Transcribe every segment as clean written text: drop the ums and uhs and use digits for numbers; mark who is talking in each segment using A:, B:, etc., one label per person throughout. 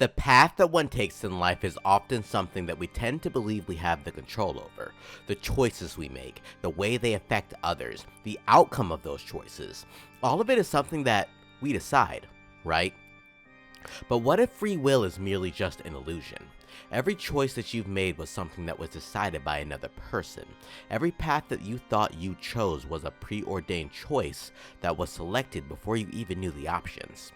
A: The path that one takes in life is often something that we tend to believe we have the control over. The choices we make, the way they affect others, the outcome of those choices. All of it is something that we decide, right? But what if free will is merely just an illusion? Every choice that you've made was something that was decided by another person. Every path that you thought you chose was a preordained choice that was selected before you even knew the options.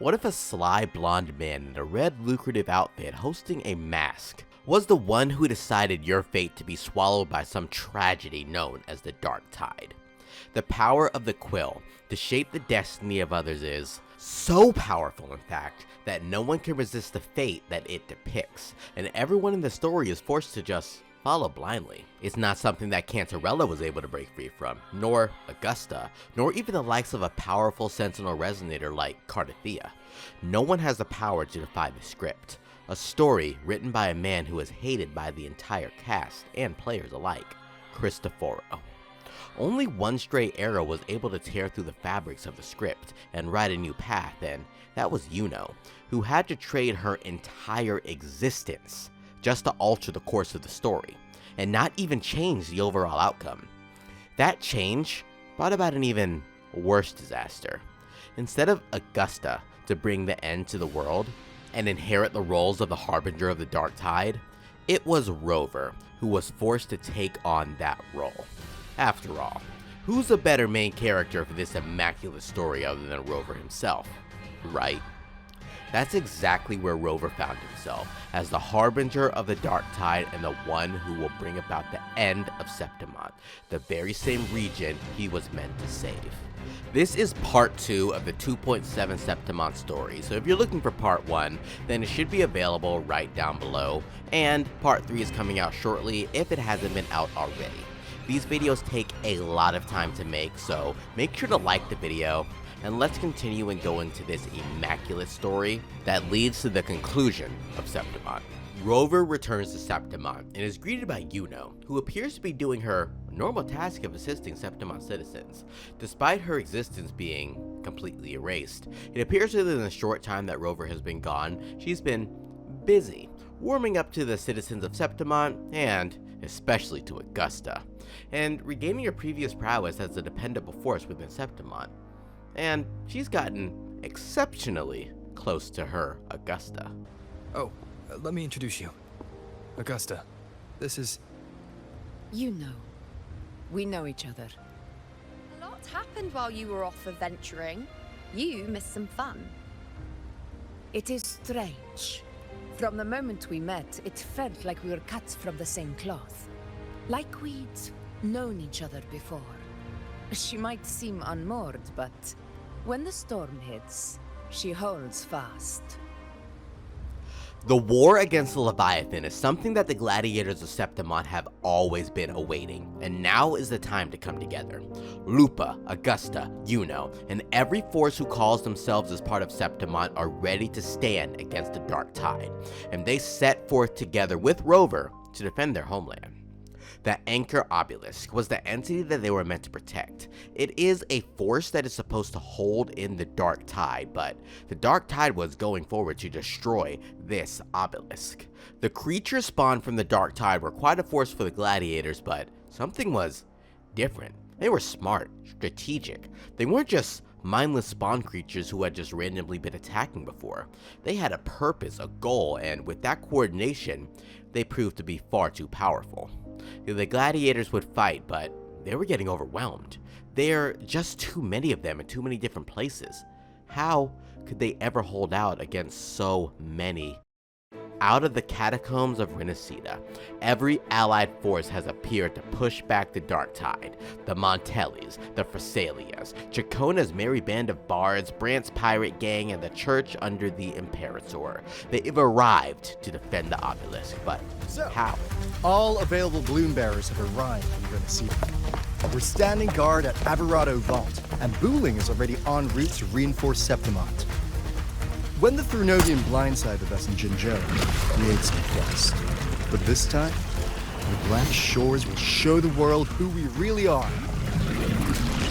A: What if a sly blonde man in a red lucrative outfit hosting a mask was the one who decided your fate to be swallowed by some tragedy known as the Dark Tide? The power of the quill to shape the destiny of others is so powerful, in fact, that no one can resist the fate that it depicts, and everyone in the story is forced to just follow blindly. It's not something that Cantarella was able to break free from, nor Augusta, nor even the likes of a powerful sentinel resonator like Cardathea. No one has the power to defy the script, a story written by a man who is hated by the entire cast and players alike, Cristoforo. Only one stray arrow was able to tear through the fabrics of the script and write a new path, and that was Yuno, who had to trade her entire existence just to alter the course of the story, and not even change the overall outcome. That change brought about an even worse disaster. Instead of Augusta to bring the end to the world and inherit the roles of the Harbinger of the Dark Tide, it was Rover who was forced to take on that role. After all, who's a better main character for this immaculate story other than Rover himself, right? That's exactly where Rover found himself, as the Harbinger of the Dark Tide and the one who will bring about the end of Septimont, the very same region he was meant to save. This is part 2 of the 2.7 Septimont story, so if you're looking for part 1, then it should be available right down below, and part 3 is coming out shortly if it hasn't been out already. These videos take a lot of time to make, so make sure to like the video, and let's continue and go into this immaculate story that leads to the conclusion of Septimont. Rover returns to Septimont and is greeted by Yuno, who appears to be doing her normal task of assisting Septimont citizens. Despite her existence being completely erased, it appears that in the short time that Rover has been gone, she's been busy, warming up to the citizens of Septimont, and especially to Augusta, and regaining her previous prowess as a dependable force within Septimont. And she's gotten exceptionally close to her Augusta.
B: Oh, let me introduce you. Augusta, this is...
C: You know. We know each other.
D: A lot happened while you were off adventuring. You missed some fun.
C: It is strange. From the moment we met, it felt like we were cut from the same cloth. Like we'd known each other before. She might seem unmoored, but when the storm hits, she holds fast.
A: The war against the Leviathan is something that the gladiators of Septimont have always been awaiting, and now is the time to come together. Lupa, Augusta, Yuno, and every force who calls themselves as part of Septimont are ready to stand against the Dark Tide, and they set forth together with Rover to defend their homeland. The Anchor Obelisk was the entity that they were meant to protect. It is a force that is supposed to hold in the Dark Tide, but the Dark Tide was going forward to destroy this obelisk. The creatures spawned from the Dark Tide were quite a force for the gladiators, but something was different. They were smart, strategic. They weren't just mindless spawn creatures who had just randomly been attacking before. They had a purpose, a goal, and with that coordination, they proved to be far too powerful. The gladiators would fight, but they were getting overwhelmed. There are just too many of them in too many different places. How could they ever hold out against so many? Out of the catacombs of Rinascita, every allied force has appeared to push back the Dark Tide. The Montellis, the Frasalias, Chacona's merry band of bards, Brant's pirate gang, and the church under the Imperator. They've arrived to defend the obelisk, but how?
E: All available balloon bearers have arrived in Rinascita. We're standing guard at Averado Vault, and Booling is already en route to reinforce Septimont. When the Thrunodian blindsided us in Jinzhou, we ate some quest. But this time, the Black Shores will show the world who we really are.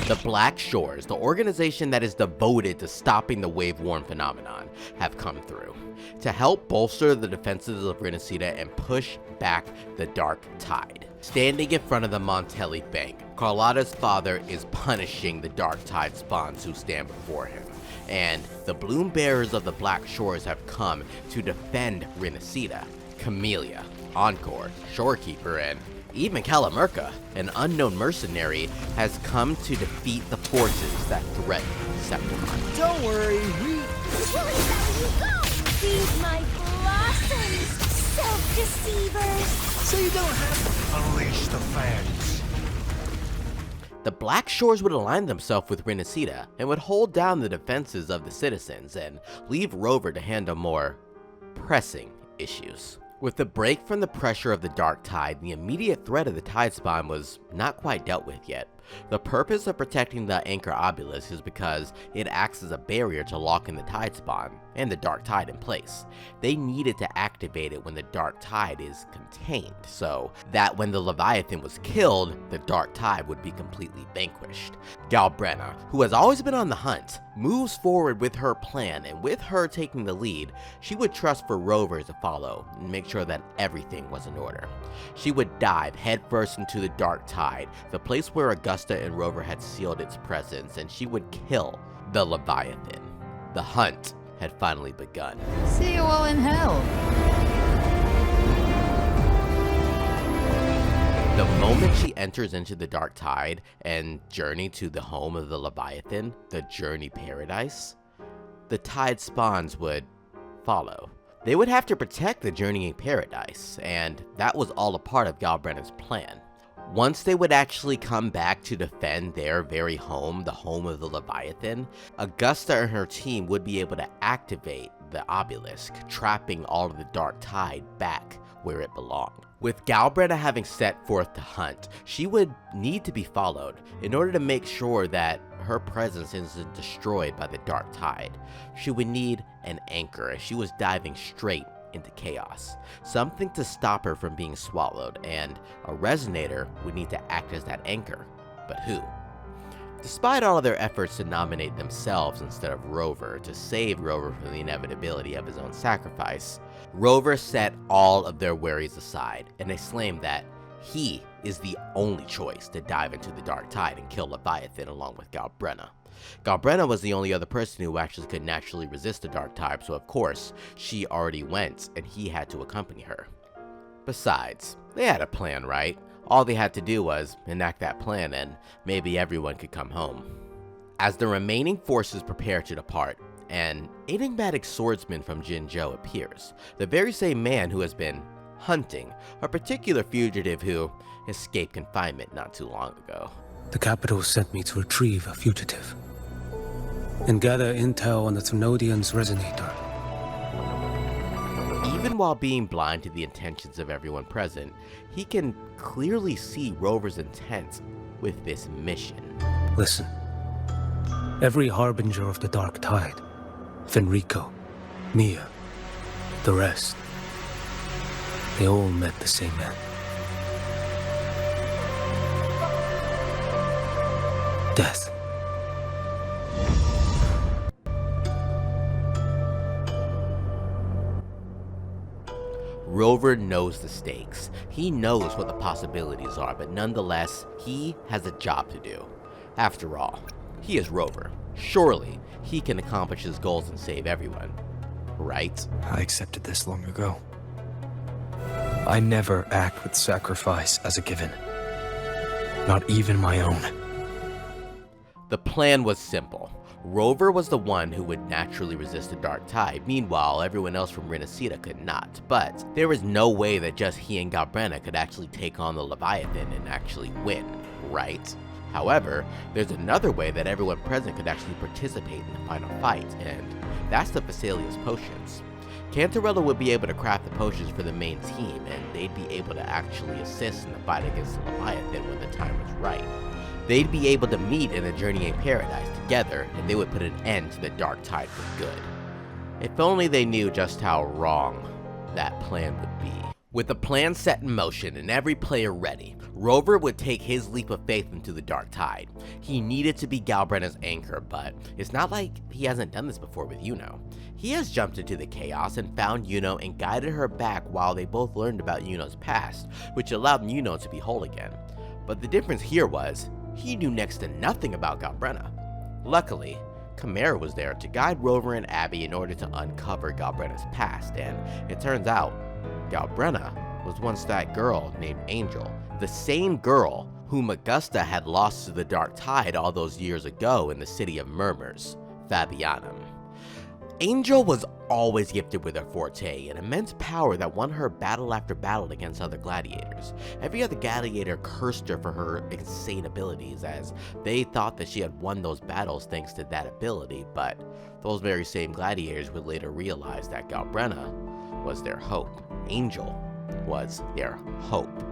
A: The Black Shores, the organization that is devoted to stopping the wave-worn phenomenon, have come through to help bolster the defenses of Rinascita and push back the dark tide. Standing in front of the Montelli Bank, Carlotta's father is punishing the dark tide spawns who stand before him, and the bloom bearers of the Black Shores have come to defend Rinascita. Camellia, Encore, Shorekeeper, and even Calamurca, an unknown mercenary, has come to defeat the forces that threaten Septimon.
E: Don't worry, we...
F: Before we let you go! Feed my blossoms, self-deceivers!
E: So you don't have...
G: Unleash the fans.
A: The Black Shores would align themselves with Rinascita and would hold down the defenses of the citizens and leave Rover to handle more pressing issues. With the break from the pressure of the dark tide, the immediate threat of the tide spawn was not quite dealt with yet. The purpose of protecting the anchor obelisk is because it acts as a barrier to lock in the tide spawn and the dark tide in place. They needed to activate it when the dark tide is contained, so that when the Leviathan was killed, the dark tide would be completely vanquished. Galbrena, who has always been on the hunt, moves forward with her plan, and with her taking the lead, she would trust for Rover to follow and make sure that everything was in order. She would dive headfirst into the dark tide, the place where Augusta and Rover had sealed its presence, and she would kill the Leviathan. The hunt had finally begun.
H: See you all in hell.
A: The moment she enters into the dark tide and journey to the home of the Leviathan, the Journey Paradise, the tide spawns would follow. They would have to protect the Journeying Paradise, and that was all a part of Galbrena's plan. Once they would actually come back to defend their very home, the home of the Leviathan, Augusta and her team would be able to activate the obelisk, trapping all of the dark tide back where it belonged. With Galbrena having set forth to hunt, she would need to be followed in order to make sure that her presence isn't destroyed by the dark tide. She would need an anchor as she was diving straight into chaos, something to stop her from being swallowed, and a resonator would need to act as that anchor. But who? Despite all of their efforts to nominate themselves instead of Rover to save Rover from the inevitability of his own sacrifice, Rover set all of their worries aside and exclaimed that he is the only choice to dive into the dark tide and kill Leviathan along with Galbrena. Galbrena was the only other person who actually could naturally resist the dark tide, so of course, she already went and he had to accompany her. Besides, they had a plan, right? All they had to do was enact that plan and maybe everyone could come home. As the remaining forces prepare to depart, an enigmatic swordsman from Jinzhou appears, the very same man who has been hunting a particular fugitive who escaped confinement not too long ago.
I: The capital sent me to retrieve a fugitive and gather intel on the Thenodian's resonator.
A: Even while being blind to the intentions of everyone present, he can clearly see Rover's intent with this mission.
I: Listen, every harbinger of the dark tide, Fenrico, NieR, the rest, they all met the same end. Death.
A: Rover knows the stakes. He knows what the possibilities are, but nonetheless, he has a job to do. After all, he is Rover. Surely, he can accomplish his goals and save everyone, right?
B: I accepted this long ago. I never act with sacrifice as a given. Not even my own.
A: The plan was simple. Rover was the one who would naturally resist the dark tide, meanwhile everyone else from Rinascita could not. But there was no way that just he and Galbrena could actually take on the Leviathan and actually win, right? However, there's another way that everyone present could actually participate in the final fight, and that's the Phasaelius potions. Cantarella would be able to craft the potions for the main team, and they'd be able to actually assist in the fight against the Leviathan when the time was right. They'd be able to meet in the Journeying Paradise together, and they would put an end to the dark tide for good. If only they knew just how wrong that plan would be. With the plan set in motion and every player ready, Rover would take his leap of faith into the Dark Tide. He needed to be Galbrena's anchor, but it's not like he hasn't done this before with Yuno. He has jumped into the chaos and found Yuno and guided her back while they both learned about Yuno's past, which allowed Yuno to be whole again. But the difference here was, he knew next to nothing about Galbrena. Luckily, Chimera was there to guide Rover and Abby in order to uncover Galbrena's past, and it turns out, Galbrena was once that girl named Angel, the same girl whom Augusta had lost to the Dark Tide all those years ago in the City of Murmurs, Fabianum. Angel was always gifted with a forte, an immense power that won her battle after battle against other gladiators. Every other gladiator cursed her for her insane abilities, as they thought that she had won those battles thanks to that ability, but those very same gladiators would later realize that Galbrena was their hope. Angel was their hope.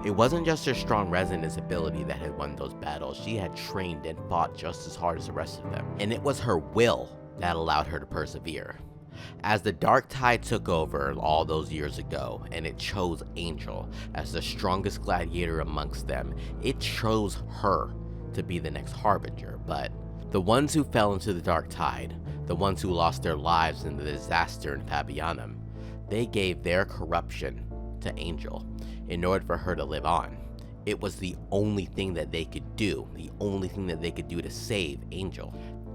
A: It wasn't just her strong resonance ability that had won those battles, she had trained and fought just as hard as the rest of them, and it was her will that allowed her to persevere. As the Dark Tide took over all those years ago, and it chose Angel as the strongest gladiator amongst them, it chose her to be the next Harbinger. But the ones who fell into the Dark Tide, the ones who lost their lives in the disaster in Fabianum, they gave their corruption to Angel in order for her to live on. It was the only thing that they could do, the only thing that they could do to save Angel.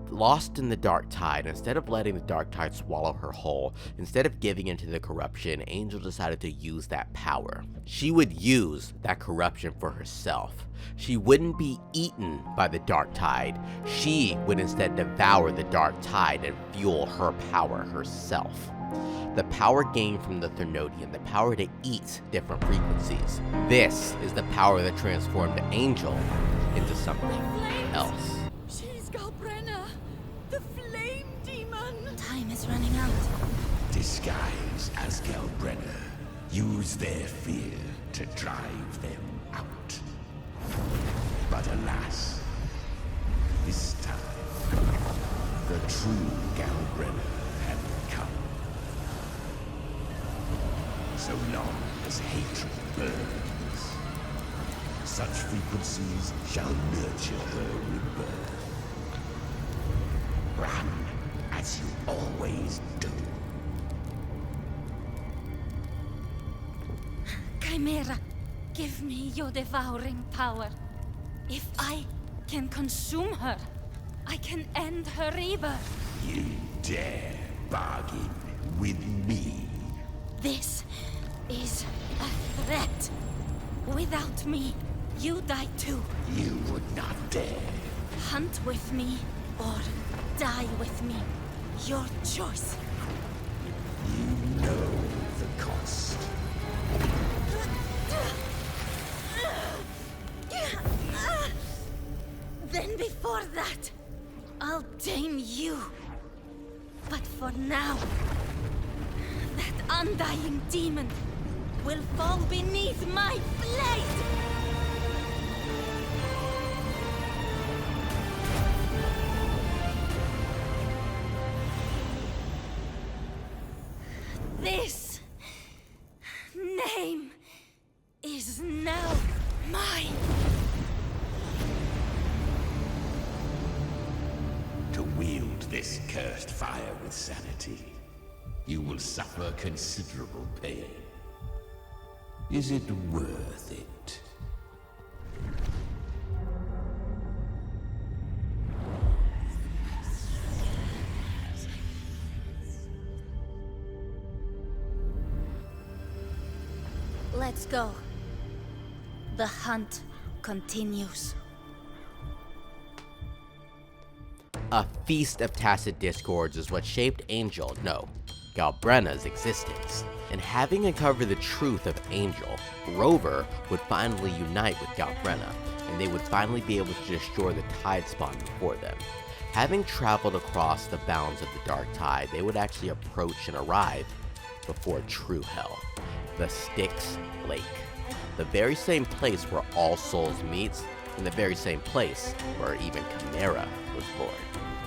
A: Lost in the Dark Tide, instead of letting the Dark Tide swallow her whole, instead of giving into the corruption, Angel decided to use that power. She would use that corruption for herself. She wouldn't be eaten by the Dark Tide. She would instead devour the Dark Tide and fuel her power herself. The power gained from the Thernodian, the power to eat different frequencies. This is the power that transformed Angel into something else.
F: She's Galbrena, the flame demon.
H: Time is running out.
G: Disguise as Galbrena. Use their fear to drive them out. But alas, this time, the true Galbrena had come. So long as hatred burns, such frequencies shall nurture her rebirth. Run as you always do.
H: Chimera, give me your devouring power. If I can consume her, I can end her rebirth.
G: You dare bargain with me?
H: This is a threat. Without me, you die too.
G: You would not dare.
H: Hunt with me or die with me. Your choice.
G: You know the cost.
H: Then before that, I'll tame you. But for now, that undying demon will fall beneath my blade! This name is now mine.
G: To wield this cursed fire with sanity, you will suffer considerable pain. Is it worth it?
H: Let's go. The hunt continues.
A: A feast of tacit discords is what shaped Angel, no, Galbrena's existence. And having uncovered the truth of Angel, Rover would finally unite with Galbrena, and they would finally be able to destroy the Tide Spawn before them. Having traveled across the bounds of the Dark Tide, they would actually approach and arrive before true hell, the Styx Lake. The very same place where All Souls meets, and the very same place where even Chimera was born.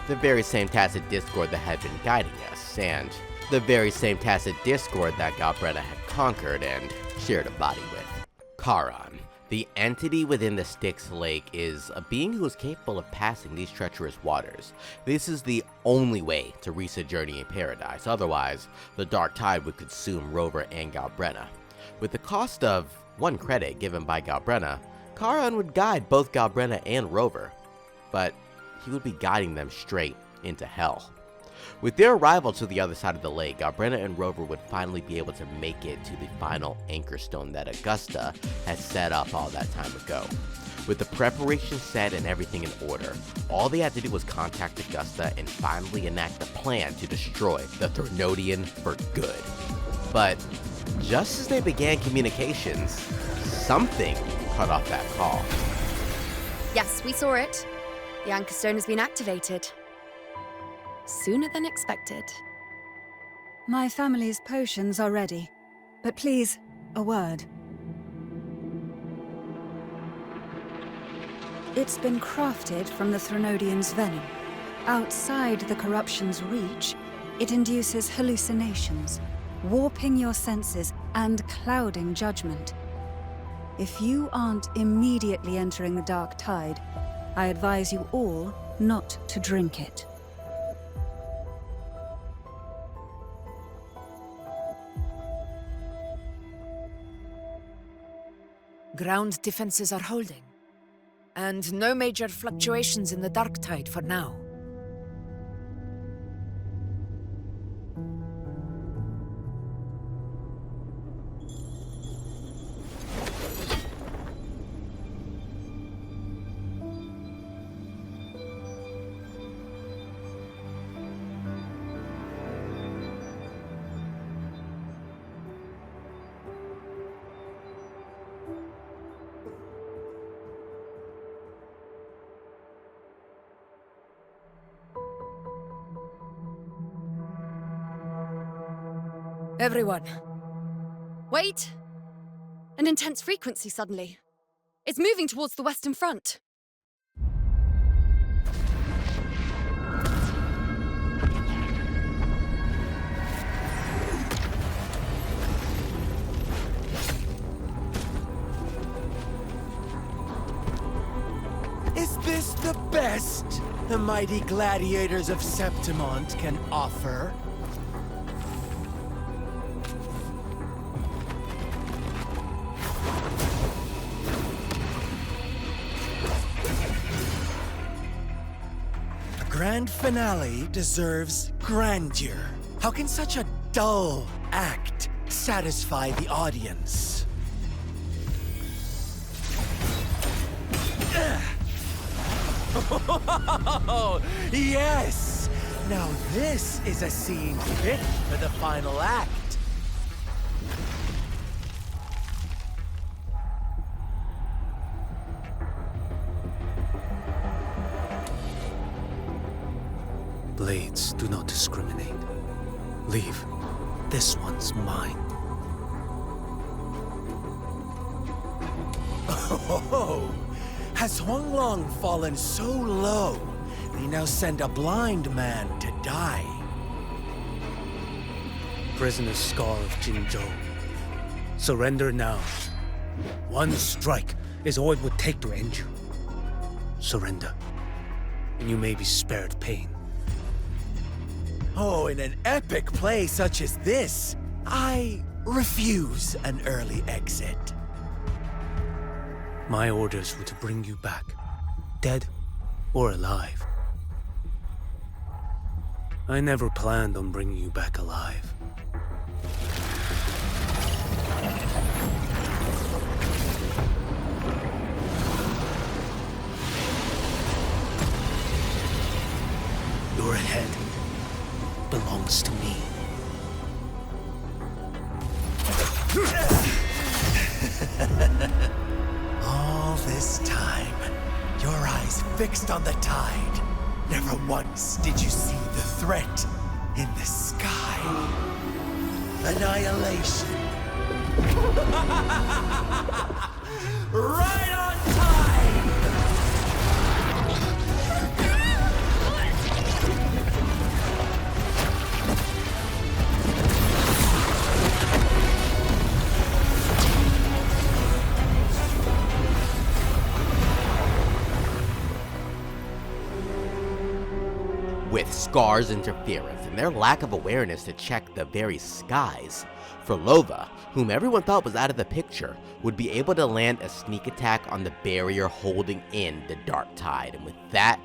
A: The very same tacit discord that had been guiding us, and the very same tacit discord that Galbrena had conquered and shared a body with. Charon, the entity within the Styx Lake, is a being who is capable of passing these treacherous waters. This is the only way to reach a journey in paradise, otherwise the dark tide would consume Rover and Galbrena. With the cost of 1 credit given by Galbrena, Charon would guide both Galbrena and Rover, but he would be guiding them straight into hell. With their arrival to the other side of the lake, Galbrena and Rover would finally be able to make it to the final anchor stone that Augusta had set up all that time ago. With the preparation set and everything in order, all they had to do was contact Augusta and finally enact the plan to destroy the Threnodian for good. But just as they began communications, something cut off that call.
D: Yes, we saw it. The anchor stone has been activated. Sooner than expected.
J: My family's potions are ready, but please, a word. It's been crafted from the Threnodian's venom. Outside the corruption's reach, it induces hallucinations, warping your senses and clouding judgment. If you aren't immediately entering the dark tide, I advise you all not to drink it.
C: Ground defenses are holding, and no major fluctuations in the dark tide for now. Everyone.
D: Wait! An intense frequency suddenly. It's moving towards the Western Front.
K: Is this the best the mighty gladiators of Septimont can offer? Grand finale deserves grandeur. How can such a dull act satisfy the audience? Oh, yes! Now this is a scene fit for the final act.
I: Blades do not discriminate. Leave. This one's mine.
K: Oh, has Huanglong fallen so low, they now send a blind man to die?
I: Prisoner Scar of Jinzhou. Surrender now. One strike is all it would take to end you. Surrender, and you may be spared pain.
K: Oh, in an epic play such as this, I refuse an early exit.
I: My orders were to bring you back, dead or alive. I never planned on bringing you back alive. Your head belongs to me.
K: All this time, your eyes fixed on the tide. Never once did you see the threat in the sky. Annihilation. Right on time!
A: Scar's interference and their lack of awareness to check the very skies. Frolova, whom everyone thought was out of the picture, would be able to land a sneak attack on the barrier holding in the Dark Tide, and with that,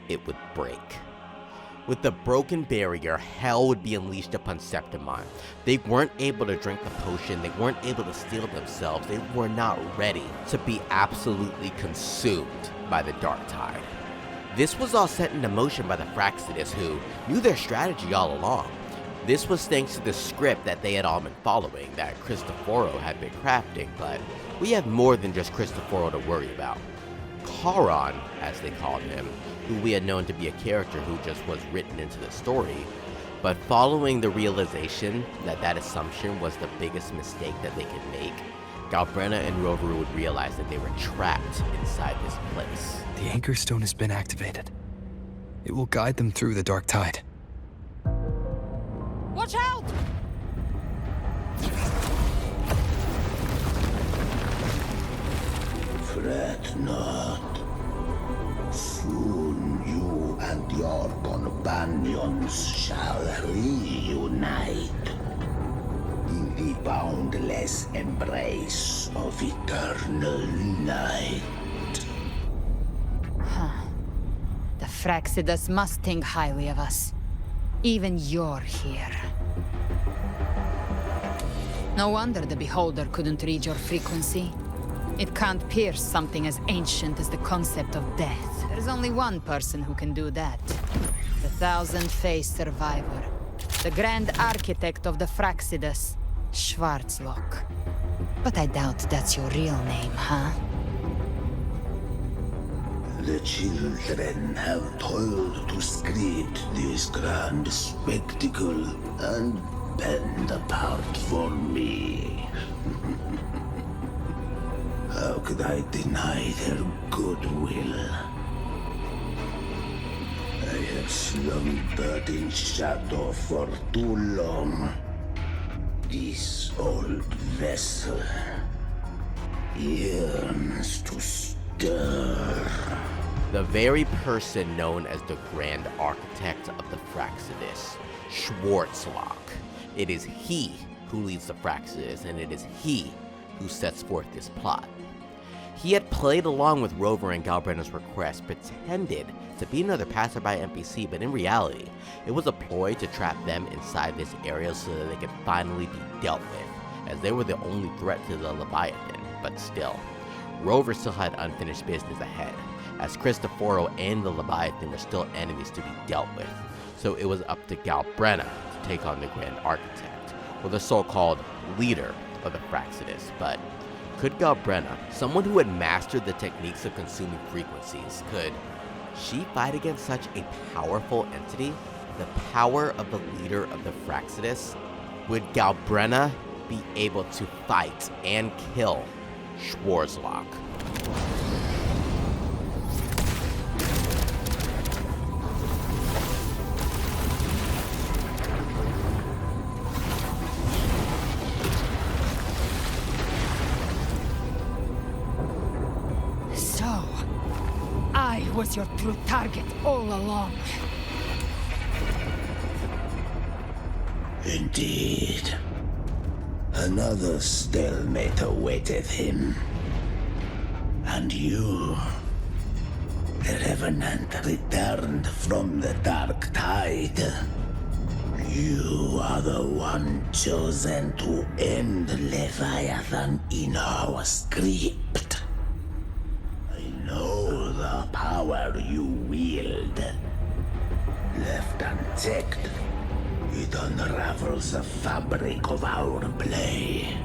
A: it would break. With the broken barrier, hell would be unleashed upon Septimon. They weren't able to drink the potion, they weren't able to steel themselves, they were not ready to be absolutely consumed by the Dark Tide. This was all set into motion by the Fracsidus, who knew their strategy all along. This was thanks to the script that they had all been following, that Cristoforo had been crafting, but we have more than just Cristoforo to worry about. Charon, as they called him, who we had known to be a character who just was written into the story, but following the realization that that assumption was the biggest mistake that they could make, Galbrena and Rover would realize that they were trapped inside this place.
B: The Anchor Stone has been activated. It will guide them through the Dark Tide.
H: Watch out!
G: Fret not. Soon you and your companions shall reunite in the boundless embrace of eternal night.
C: The Fracsidus must think highly of us. Even you're here. No wonder the Beholder couldn't read your frequency. It can't pierce something as ancient as the concept of death. There's only one person who can do that. The thousand-faced survivor. The Grand Architect of the Fracsidus, Schwarzlock. But I doubt that's your real name, huh?
G: The children have toiled to script this grand spectacle and bend apart for me. How could I deny their goodwill? I have slumbered in shadow for too long. This old vessel yearns to stir.
A: The very person known as the Grand Architect of the Fracsidus, Schwarzlock. It is he who leads the Fracsidus, and it is he who sets forth this plot. He had played along with Rover and Galbrena's request, pretended to be another passerby NPC, but in reality, it was a ploy to trap them inside this area so that they could finally be dealt with, as they were the only threat to the Leviathan. But still, Rover still had unfinished business ahead, as Cristoforo and the Leviathan were still enemies to be dealt with, so it was up to Galbrena to take on the Grand Architect, or the so-called leader of the Fracsidus. But could Galbrena, someone who had mastered the techniques of consuming frequencies, could she fight against such a powerful entity? The power of the leader of the Fracsidus? Would Galbrena be able to fight and kill Schwarzlock?
C: I was your true target all along.
G: Indeed. Another stalemate awaited him. And you, the Revenant, returned from the Dark Tide. You are the one chosen to end Leviathan in our script. I know the power you wield. Left unchecked, it unravels the fabric of our play.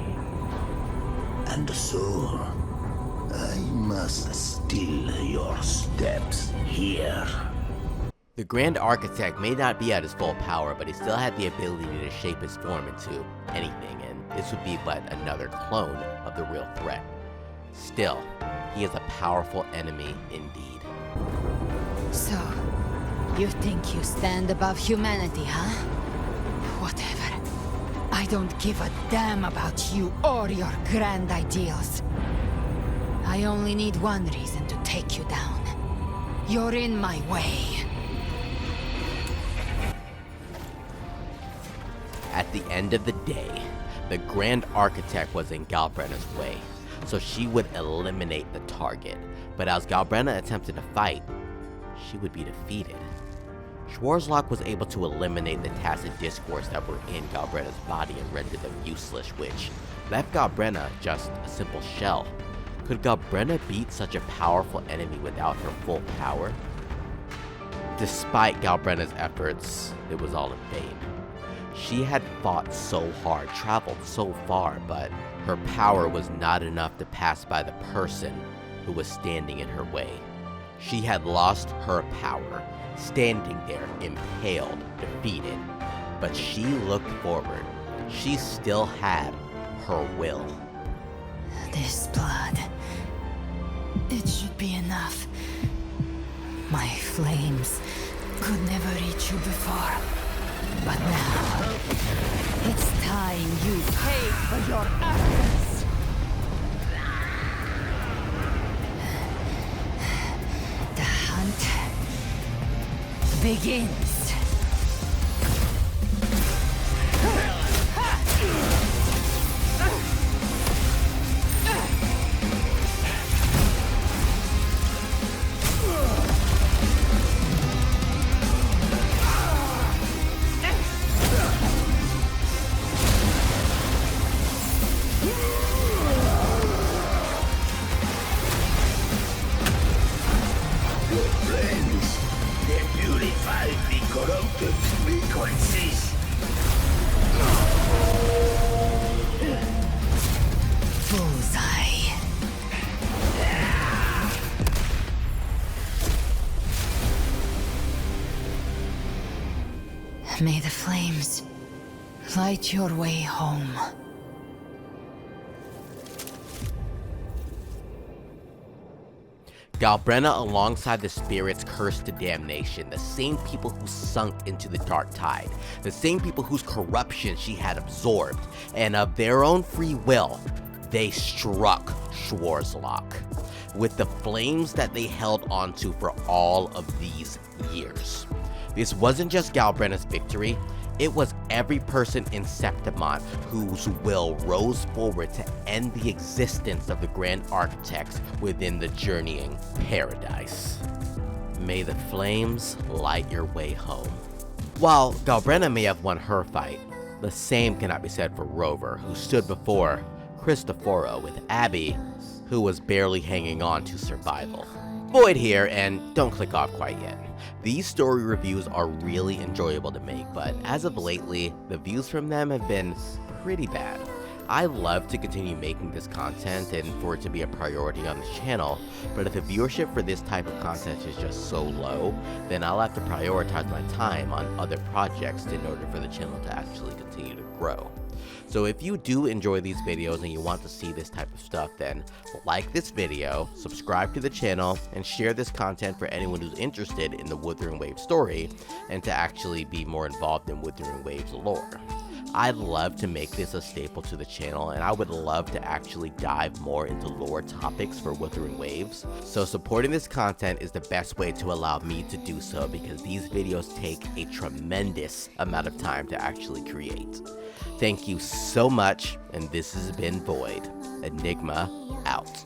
G: And so, I must still your steps here.
A: The Grand Architect may not be at his full power, but he still had the ability to shape his form into anything, and this would be but another clone of the real threat. Still, he is a powerful enemy indeed.
C: So, you think you stand above humanity, huh? Whatever. I don't give a damn about you or your grand ideals. I only need one reason to take you down. You're in my way.
A: At the end of the day, the Grand Architect was in Galbrena's way, so she would eliminate the target. But as Galbrena attempted to fight, she would be defeated. Schwarzlock was able to eliminate the tacit discourse that were in Galbrena's body and render them useless, which left Galbrena just a simple shell. Could Galbrena beat such a powerful enemy without her full power? Despite Galbrena's efforts, it was all in vain. She had fought so hard, traveled so far, but her power was not enough to pass by the person who was standing in her way. She had lost her power, standing there impaled, defeated, but she looked forward. She still had her will.
C: This blood, it should be enough. My flames could never reach you before, but now it's time you pay for your actions. The hunt begins. May the flames light your way home.
A: Galbrena, alongside the spirits cursed to damnation, the same people who sunk into the dark tide, the same people whose corruption she had absorbed, and of their own free will, they struck Schwarzlock with the flames that they held onto for all of these years. This wasn't just Galbrena's victory, it was every person in Septimon whose will rose forward to end the existence of the Grand Architects within the journeying paradise. May the flames light your way home. While Galbrena may have won her fight, the same cannot be said for Rover, who stood before Cristoforo with Abby, who was barely hanging on to survival. Void here, and don't click off quite yet. These story reviews are really enjoyable to make, but as of lately, the views from them have been pretty bad. I love to continue making this content and for it to be a priority on the channel, but if the viewership for this type of content is just so low, then I'll have to prioritize my time on other projects in order for the channel to actually continue to grow. So if you do enjoy these videos and you want to see this type of stuff, then like this video, subscribe to the channel, and share this content for anyone who's interested in the Wuthering Waves story and to actually be more involved in Wuthering Waves lore. I'd love to make this a staple to the channel, and I would love to actually dive more into lore topics for Wuthering Waves. So supporting this content is the best way to allow me to do so, because these videos take a tremendous amount of time to actually create. Thank you so much, and this has been VoidEnigma out.